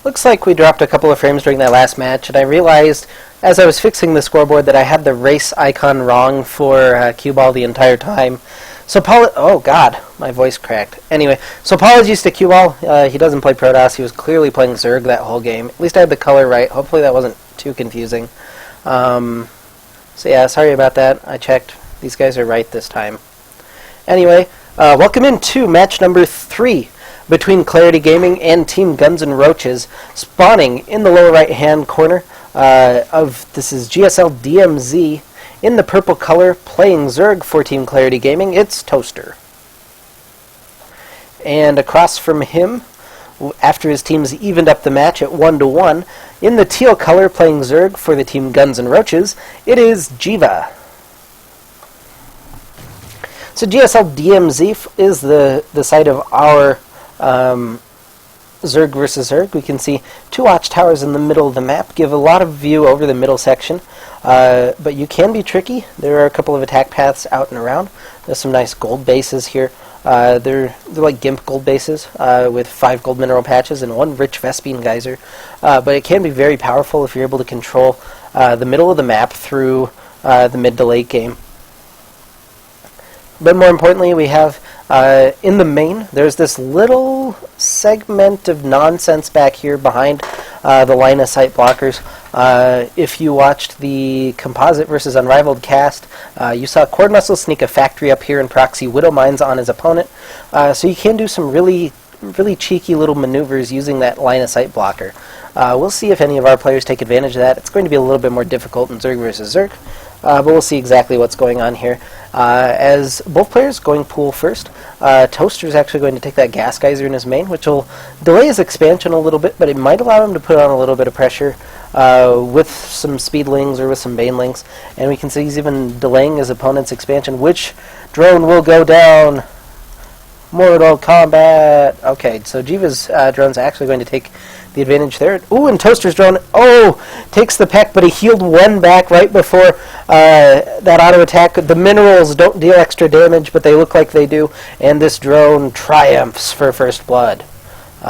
Looks like we dropped a couple of frames during that last match, and I realized as I was fixing the scoreboard that I had the race icon wrong for cue ball the entire time. So oh god, my voice cracked. Anyway, so apologies to cue ball. He doesn't play Protoss. He was clearly playing Zerg that whole game. At least I had the color right. Hopefully that wasn't too confusing. So yeah, sorry about that. I checked. These guys are right this time. Anyway, welcome into match number 3 between Clarity Gaming and Team Guns N' Roaches, spawning in the lower right-hand corner this is GSL-DMZ. In the purple color, playing Zerg for Team Clarity Gaming, it's Toaster. And across from him, after his teams evened up the match at 1-1, in the teal color, playing Zerg for the Team Guns N' Roaches, it is Geeva. So GSL-DMZ is the site of our Zerg versus Zerg. We can see 2 watchtowers in the middle of the map, give a lot of view over the middle section, but you can be tricky. There are a couple of attack paths out and around. There's some nice gold bases here. They're like GIMP gold bases with 5 gold mineral patches and 1 rich Vespene geyser, but it can be very powerful if you're able to control the middle of the map through the mid to late game. But more importantly, we have in the main, there's this little segment of nonsense back here behind the line of sight blockers. If you watched the Composite versus Unrivaled cast, you saw Cord Muscle sneak a factory up here and proxy Widow Mines on his opponent. So you can do some really cheeky little maneuvers using that line of sight blocker. We'll see if any of our players take advantage of that. It's going to be a little bit more difficult in Zerg versus Zerg. But we'll see exactly what's going on here. As both players going pool first, Toaster's actually going to take that gas geyser in his main, which will delay his expansion a little bit, but it might allow him to put on a little bit of pressure with some speedlings or with some banelings. And we can see he's even delaying his opponent's expansion. Which drone will go down? Mortal Kombat! Okay, so Geeva's drone's actually going to take the advantage there. Ooh, and Toaster's drone, takes the peck, but he healed 1 back right before that auto attack. The minerals don't deal extra damage, but they look like they do, and this drone triumphs for first blood,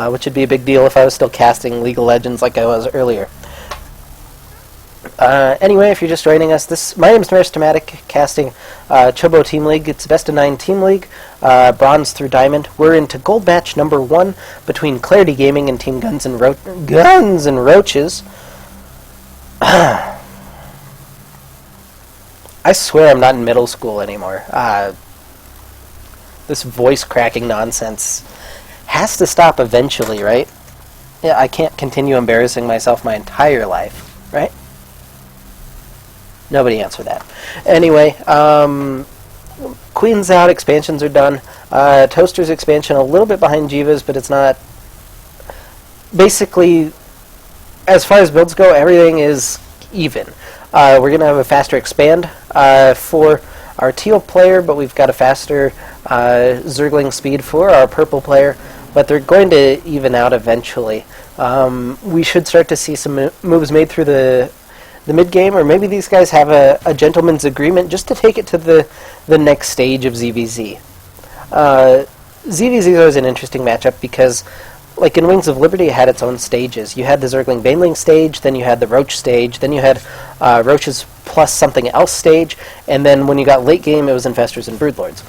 which would be a big deal if I was still casting League of Legends like I was earlier. Anyway, if you're just joining us, my name is Meristematic, casting Chobo Team League. It's a best of 9 Team League, bronze through diamond. We're into gold match number 1 between Clarity Gaming and Team Guns N' Roaches. I swear I'm not in middle school anymore. This voice cracking nonsense has to stop eventually, right? Yeah, I can't continue embarrassing myself my entire life, right? Nobody answered that. Anyway, Queen's out, expansions are done. Toaster's expansion a little bit behind Geeva's, but it's not... Basically, as far as builds go, everything is even. We're going to have a faster expand for our teal player, but we've got a faster Zergling speed for our purple player, but they're going to even out eventually. We should start to see some moves made through the mid-game, or maybe these guys have a gentleman's agreement just to take it to the next stage of ZVZ. ZVZ is always an interesting matchup because, like in Wings of Liberty, it had its own stages. You had the Zergling Baneling stage, then you had the Roach stage, then you had Roaches plus something else stage, and then when you got late game, it was Infestors and Broodlords.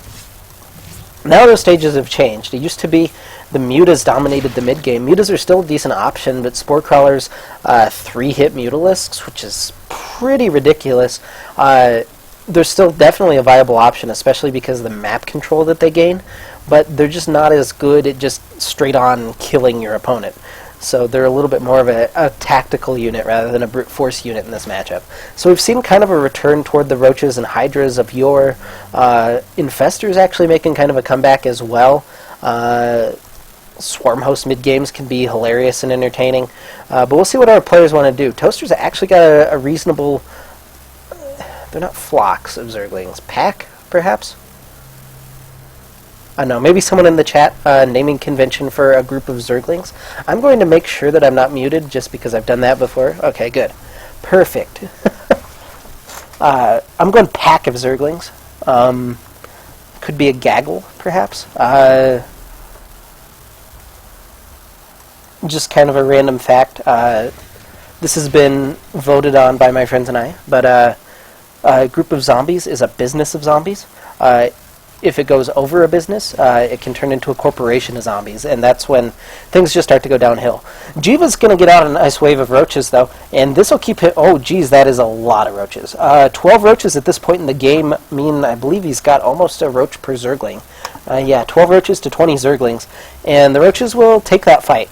Now those stages have changed. It used to be the Mutas dominated the mid-game. Mutas are still a decent option, but Spore Crawlers 3-hit Mutalisks, which is pretty ridiculous. They're still definitely a viable option, especially because of the map control that they gain, but they're just not as good at just straight-on killing your opponent. So they're a little bit more of a tactical unit rather than a brute force unit in this matchup. So we've seen kind of a return toward the Roaches and Hydras of yore. Infestors actually making kind of a comeback as well. Swarm Host mid-games can be hilarious and entertaining. But we'll see what our players want to do. Toaster's actually got a reasonable... They're not flocks of Zerglings. Pack, perhaps? I don't know, maybe someone in the chat, naming convention for a group of Zerglings. I'm going to make sure that I'm not muted just because I've done that before. Okay, good. Perfect. I'm going pack of Zerglings. Could be a gaggle, perhaps. just kind of a random fact. This has been voted on by my friends and I, but a group of zombies is a business of zombies. If it goes over a business, it can turn into a corporation of zombies, and that's when things just start to go downhill. Geeva's going to get out a nice wave of roaches, though, and this will keep it... Oh, geez, that is a lot of roaches. 12 roaches at this point in the game mean I believe he's got almost a roach per zergling. Yeah, 12 roaches to 20 zerglings, and the roaches will take that fight.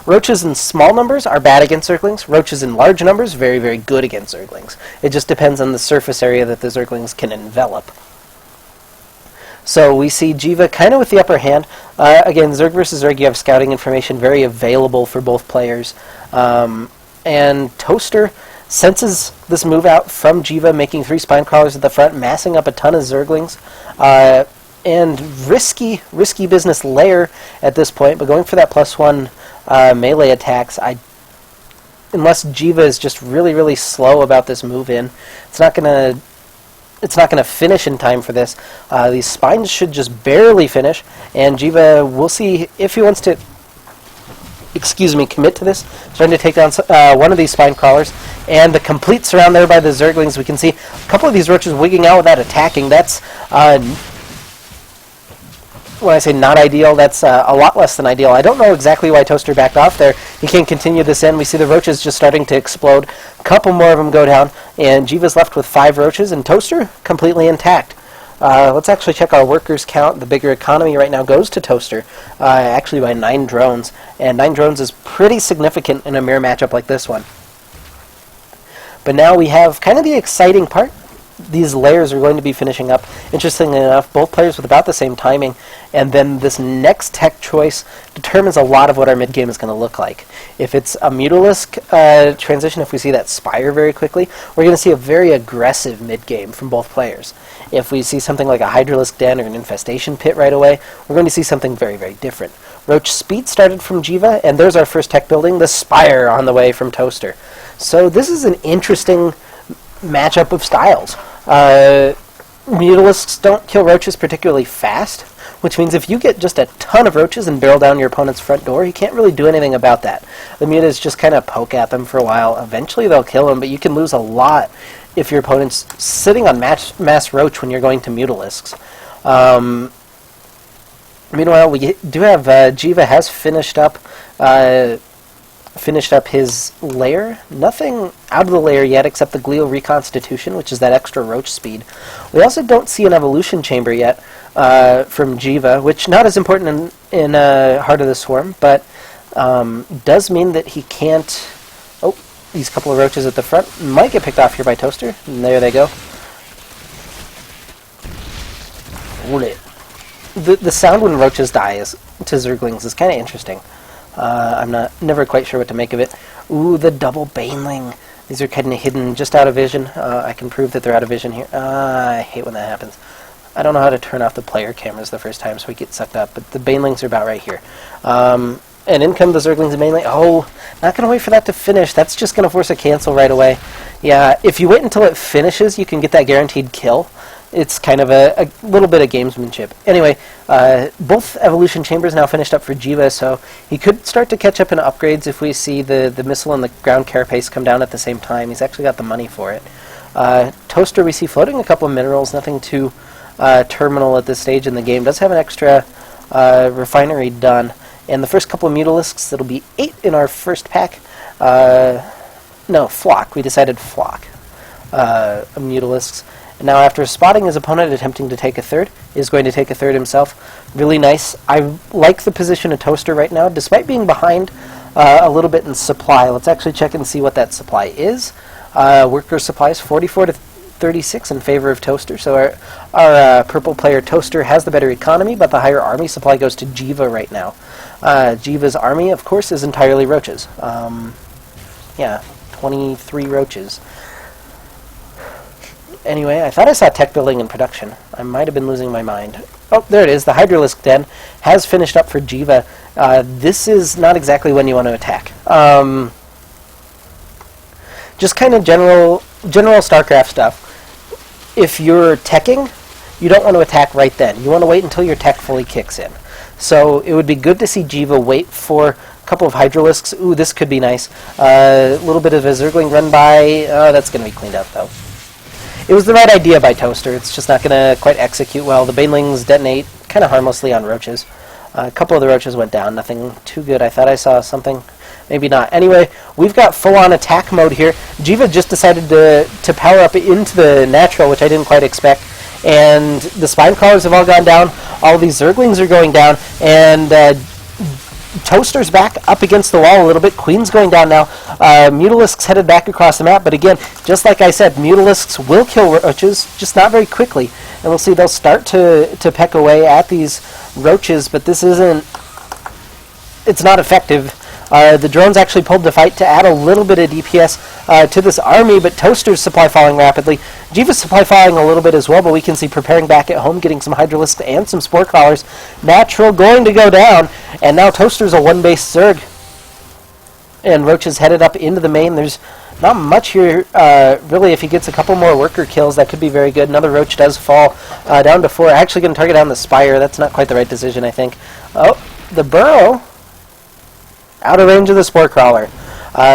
Roaches in small numbers are bad against zerglings. Roaches in large numbers, very, very good against zerglings. It just depends on the surface area that the zerglings can envelop. So we see Geeva kind of with the upper hand. Again, Zerg versus Zerg, you have scouting information very available for both players. And Toaster senses this move out from Geeva, making 3 spine crawlers at the front, massing up a ton of Zerglings. And risky business lair at this point, but going for that +1 melee attacks. Unless Geeva is just really, really slow about this move in, it's not going to finish in time for this. These spines should just barely finish, and Geeva, we'll see if he wants to, commit to this. Starting to take down one of these spine crawlers, and the complete surround there by the Zerglings. We can see a couple of these roaches wigging out without attacking. That's, when I say not ideal, that's a lot less than ideal. I don't know exactly why Toaster backed off there. He can't continue this in. We see the roaches just starting to explode. A couple more of them go down, and Geeva's left with 5 roaches, and Toaster completely intact. Let's actually check our workers count. The bigger economy right now goes to Toaster, actually by 9 drones, and 9 drones is pretty significant in a mirror matchup like this one. But now we have kind of the exciting part. These layers are going to be finishing up. Interestingly enough, both players with about the same timing, and then this next tech choice determines a lot of what our mid-game is going to look like. If it's a Mutalisk transition, if we see that Spire very quickly, we're going to see a very aggressive mid-game from both players. If we see something like a Hydralisk Den or an Infestation Pit right away, we're going to see something very, very different. Roach Speed started from Geeva, and there's our first tech building, the Spire on the way from Toaster. So this is an interesting matchup of styles. Mutalisks don't kill roaches particularly fast, which means if you get just a ton of roaches and barrel down your opponent's front door, you can't really do anything about that. The mutas just kind of poke at them for a while. Eventually they'll kill them, but you can lose a lot if your opponent's sitting on mass roach when you're going to Mutalisks. Meanwhile, we do have Geeva has finished up his lair. Nothing out of the lair yet except the Glio Reconstitution, which is that extra roach speed. We also don't see an evolution chamber yet from Geeva, which not as important in Heart of the Swarm, but does mean that he can't... Oh, these couple of roaches at the front might get picked off here by Toaster, and there they go. The sound when roaches die to Zerglings is kind of interesting. I'm never quite sure what to make of it. Ooh, the double Baneling. These are kind of hidden just out of vision. I can prove that they're out of vision here. I hate when that happens. I don't know how to turn off the player cameras the first time, so we get sucked up. But the Banelings are about right here. And in come the Zerglings and Baneling. Oh, not going to wait for that to finish. That's just going to force a cancel right away. Yeah, if you wait until it finishes, you can get that guaranteed kill. It's kind of a little bit of gamesmanship. Anyway, both evolution chambers now finished up for Geeva, so he could start to catch up in upgrades if we see the missile and the ground carapace come down at the same time. He's actually got the money for it. Toaster we see floating a couple of minerals, nothing too terminal at this stage in the game. Does have an extra refinery done. And the first couple of Mutalisks, that'll be 8 in our first pack. No, Flock. We decided Flock. Mutalisks. And now after spotting his opponent attempting to take a third, is going to take a third himself. Really nice. I like the position of Toaster right now, despite being behind a little bit in supply. Let's actually check and see what that supply is. Worker supply is 44 to 36 in favor of Toaster. So our purple player Toaster has the better economy, but the higher army supply goes to Geeva right now. Geeva's army, of course, is entirely roaches. Yeah, 23 roaches. Anyway, I thought I saw tech building in production. I might have been losing my mind. Oh, there it is. The Hydralisk Den has finished up for Geeva. This is not exactly when you want to attack. Just kind of general StarCraft stuff. If you're teching, you don't want to attack right then. You want to wait until your tech fully kicks in. So it would be good to see Geeva wait for couple of Hydralisks. Ooh, this could be nice. A little bit of a Zergling run by. Oh, that's going to be cleaned up, though. It was the right idea by Toaster. It's just not going to quite execute well. The Banelings detonate kind of harmlessly on roaches. A couple of the roaches went down. Nothing too good. I thought I saw something. Maybe not. Anyway, we've got full-on attack mode here. GnR just decided to power up into the natural, which I didn't quite expect. And the spine crawlers have all gone down. All these Zerglings are going down. And Toaster's back up against the wall a little bit. Queen's going down now. Mutalisks headed back across the map. But again, just like I said, Mutalisks will kill roaches, just not very quickly. And we'll see they'll start to peck away at these roaches, but this isn't... It's not effective. The drones actually pulled the fight to add a little bit of DPS to this army, but Toaster's supply falling rapidly. GnR's supply falling a little bit as well, but we can see preparing back at home, getting some Hydralisks and some Spore Crawlers. Natural going to go down, and now Toaster's a one-base Zerg. And Roach is headed up into the main. There's not much here, really. If he gets a couple more worker kills, that could be very good. Another Roach does fall down to 4. Actually going to target down the Spire. That's not quite the right decision, I think. Oh, the Burrow. Out of range of the Spore Crawler.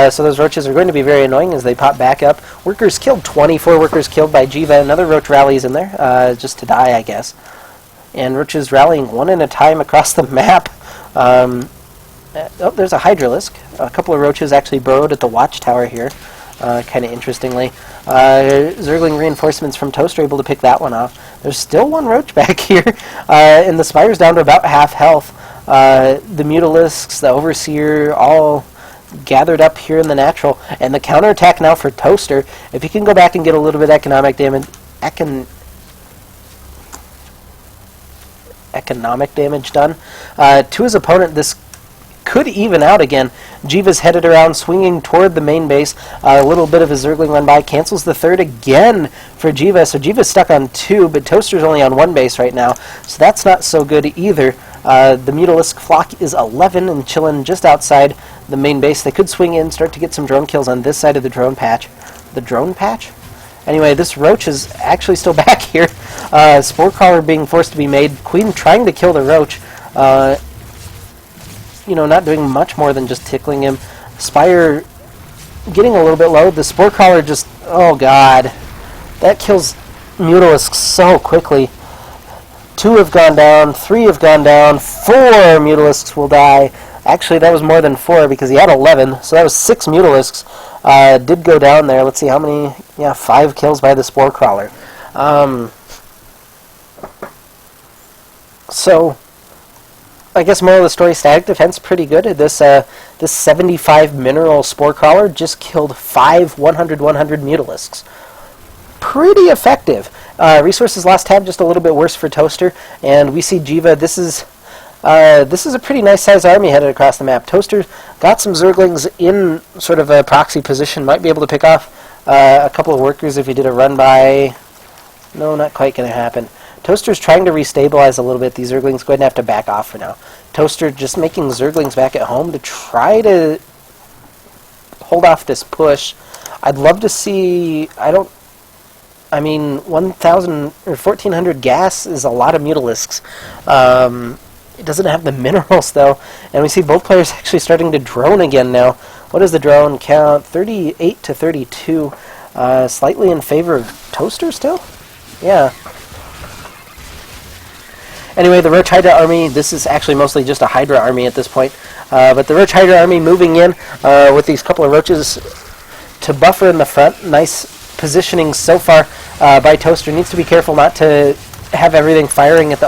So those Roaches are going to be very annoying as they pop back up. Workers killed. 24 workers killed by GnR. Another Roach rallies in there, just to die, I guess. And Roaches rallying one at a time across the map. Oh, there's a Hydralisk. A couple of Roaches actually burrowed at the watchtower here, kind of interestingly. Zergling reinforcements from Toaster able to pick that one off. There's still one Roach back here, and the Spire's down to about half health. The Mutalisks, the Overseer, all gathered up here in the natural. And the counterattack now for Toaster. If he can go back and get a little bit of economic damage done to his opponent, this could even out again. GnR's headed around, swinging toward the main base. A little bit of a Zergling run by. Cancels the third again for GnR. So GnR's stuck on 2, but Toaster's only on 1 base right now. So that's not so good either. The Mutalisk flock is 11 and chilling just outside the main base. They could swing in, start to get some drone kills on this side of the drone patch. The drone patch? Anyway, this Roach is actually still back here. Spore Crawler being forced to be made. Queen trying to kill the Roach. Not doing much more than just tickling him. Spire getting a little bit low. The Spore Crawler just... Oh, God. That kills Mutalisks so quickly. 2 have gone down, 3 have gone down, 4 Mutalisks will die. Actually, that was more than 4 because he had 11, so that was 6 Mutalisks. Did go down there. Let's see how many. Yeah, 5 kills by the Spore Crawler. So, I guess moral of the story: static defense pretty good. This 75 mineral Spore Crawler just killed 5 100 Mutalisks. Pretty effective. Resources lost tab just a little bit worse for Toaster, and we see GnR. This is a pretty nice sized army headed across the map. Toaster got some Zerglings in sort of a proxy position. Might be able to pick off a couple of workers if he did a run by. No, not quite going to happen. Toaster's trying to restabilize a little bit. These Zerglings going to have to back off for now. Toaster just making Zerglings back at home to try to hold off this push. I'd love to see. 1,000 or 1,400 gas is a lot of Mutalisks. It doesn't have the minerals, though. And we see both players actually starting to drone again now. What does the drone count? 38 to 32. Slightly in favor of Toaster still? Yeah. Anyway, the Roach Hydra army, this is actually mostly just a Hydra army at this point. But the Roach Hydra army moving in with these couple of Roaches to buffer in the front. Nice positioning so far by Toaster. Needs to be careful not to have everything firing at the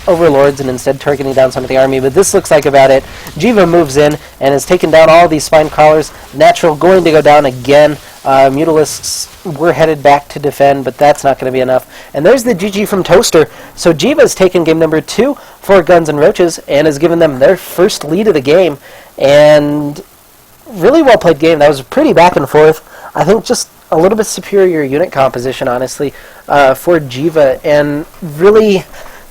overlords and instead targeting down some of the army, but this looks like about it. GnR moves in and has taken down all these spine crawlers. Natural going to go down again. Mutalisks were headed back to defend, but that's not going to be enough. And there's the GG from Toaster. So GnR has taken game number 2 for Guns and Roaches and has given them their first lead of the game. And really well played game. That was pretty back and forth. I think just a little bit superior unit composition, honestly, for GnR, and really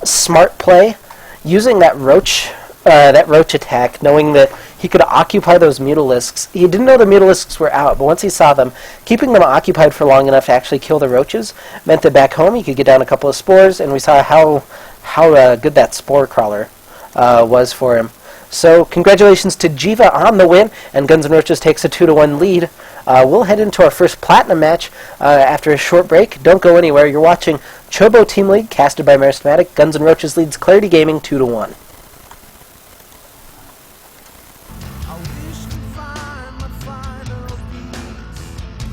smart play using that Roach attack, knowing that he could occupy those Mutalisks. He didn't know the Mutalisks were out, but once he saw them, keeping them occupied for long enough to actually kill the Roaches meant that back home he could get down a couple of spores, and we saw how good that Spore Crawler was for him. So congratulations to Geeva on the win, and Guns N' Roaches takes a 2-1 lead. We'll head into our first Platinum match after a short break. Don't go anywhere. You're watching Chobo Team League, casted by Marismatic. Guns N' Roaches leads Clarity Gaming 2-1.